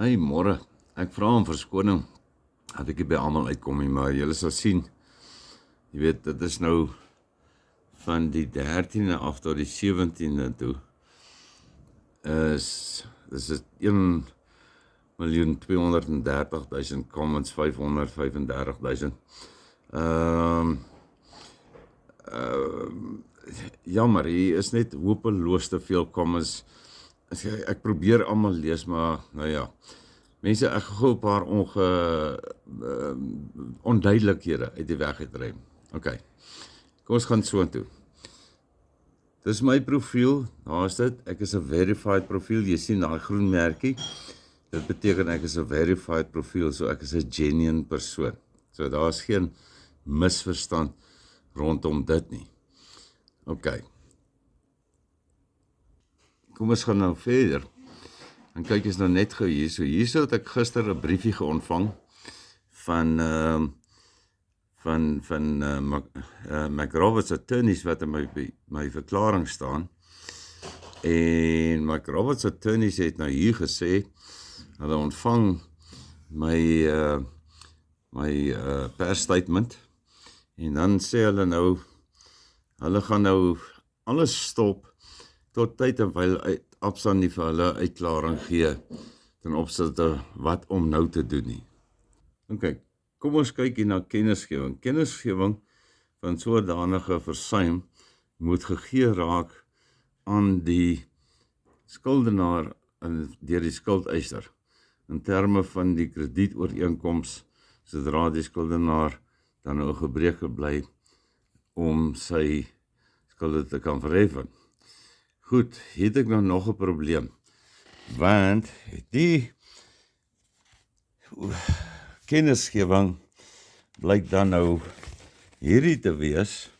Hey, môre. Ek vra om verskoning dat ek nie by almal uitkom nie, maar julle sal sien. Jy weet, dit is nou van die 13de af tot die 17de toe. Dis 1.230.000 comments, 535.000. Jammer, hier is net hopeloos te veel comments. Ek probeer almal lees, maar nou ja. Mense, ek gou 'n paar onduidelikhede uit die weg uitruim. OK. Kom ons gaan so toe. Dis my profiel, daar is dit. Ek is 'n verified profiel. Jy sien daai groen merkie. Dit beteken ek is 'n verified profiel, so ek is 'n genuine persoon. So daar is geen misverstand rondom dit nie. OK. Kom ons gaan nou verder. En kyk eens nou net gou hier. So hierso het ek gister 'n briefie ontvang van McRoberts attorneys wat in my verklaring staan. En McRoberts attorneys het nou hier gesê, hulle ontvang my pers statement. En dan sê hulle nou, hulle gaan nou alles stop tot tyd en wyl Absa nie vir hulle uitklaring gee ten opsigte wat om nou te doen nie. OK, kom ons kyk hier na kennisgewing. Kennisgewing van sodanige versuim moet gegee raak aan die skuldenaar deur die skuldeiser in terme van die kredietooreenkoms sodra die skuldenaar dan nou gebreke bly om sy skulde te kan verheffen. Goed, hier het ek nou nog 'n probleem, want die kennisgewing blyk dan nou hierdie te wees,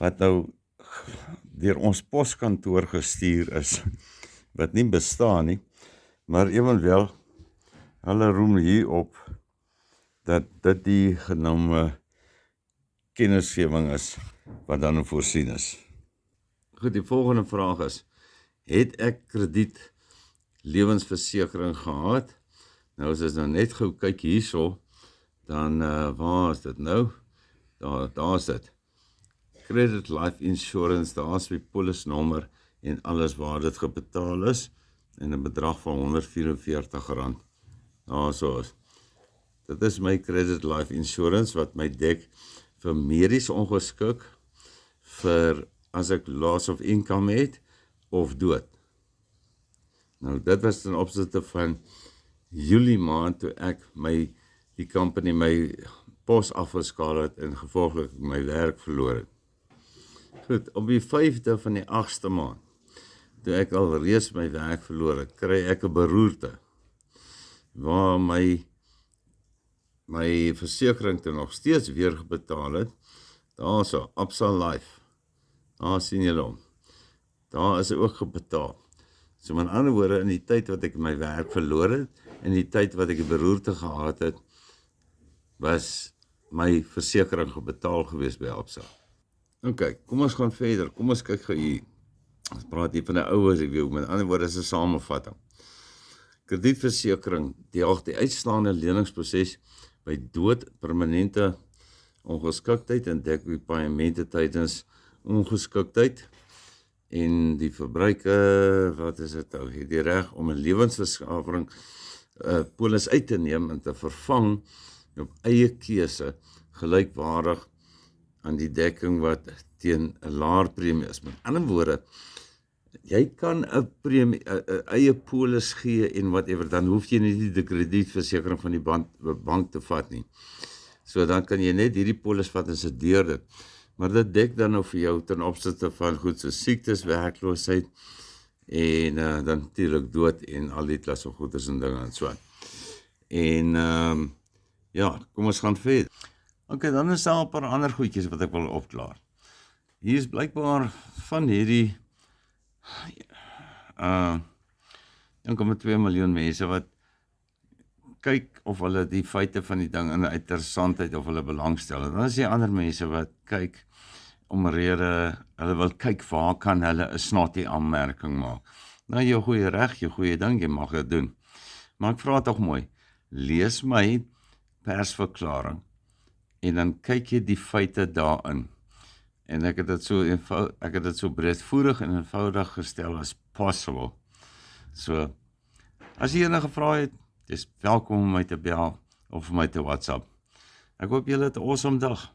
wat nou deur ons poskantoor gestuur is, wat nie bestaan nie, maar ewenwel, hulle roem hier op, dat dit die genoemde kennisgewing is, wat dan voorsien is. Goed, die volgende vraag is, het ek krediet lewensversekering gehad? Nou as ons nou net gou kyk hierso, dan waar is dit nou? Daar is dit. Credit Life Insurance, daar is my polisnommer en alles waar dit gebetaal is, en 'n bedrag van R144. Daar so is. Dit is my Credit Life Insurance wat my dek vir medies ongeskik, vir as ek loss of income het, of dood. Nou, dit was ten opsigte van Julie maand, toe ek die company my pos afgeskaal het, en gevolglik my werk verloor het. Goed, op die 5de van die 8ste maand, toe ek al reeds my werk verloor het, kry ek 'n beroerte, waar my versekering toe nog steeds weer betaal het. Daar so, Absa Life, daar sien julle hom. Daar is hy ook gebetaal. So met ander woorde, in die tyd wat ek my werk verloor het, en die tyd wat ek 'n beroerte gehad het, was my versekering gebetaal gewees by Absa. OK, kom ons gaan verder. Kom ons kyk gou hier. Ons praat hier van 'n ouer review, met ander woorde is 'n samevatting. Kredietversekering deel die uitstaande leningsproses by dood, permanente ongeskiktheid en dek paemente tydens ongeskiktheid, en die verbruiker, wat is dit nou, die reg om 'n lewensverskafering polis uit te neem en te vervang op eie keuse, gelykwaardig aan die dekking wat teen 'n laer premie is. Met ander woorde, jy kan 'n eie polis gee en whatever, dan hoef jy nie die kredietversekering van die bank te vat nie. So dan kan jy net hierdie polis vat en sedeer dit. Maar dit dek dan nou vir jou ten opsigte van goed so siektes, werkloosheid, en dan natuurlik dood en al die klas van goeders en dinge en so. En ja, kom ons gaan verder. OK, dan is daar 'n paar ander goedjies wat ek wil opklaar. Hier is blykbaar van hierdie 1,2 miljoen mense wat kyk of hulle die feite van die ding in die interessantheid of hulle belangstel. En dan is die ander mense wat kyk omrede, hulle wil kyk waar kan hulle 'n snotty aanmerking maak. Nou, jou goeie reg, jou goeie ding, jy mag dit doen. Maar ek vra tog mooi, lees my persverklaring en dan kyk jy die feite daarin. En ek het dit so breedvoerig en eenvoudig gestel as possible. So, as jy enige vrae het, dis welkom om my te bel of my te WhatsApp. Ek hoop julle het 'n awesome dag.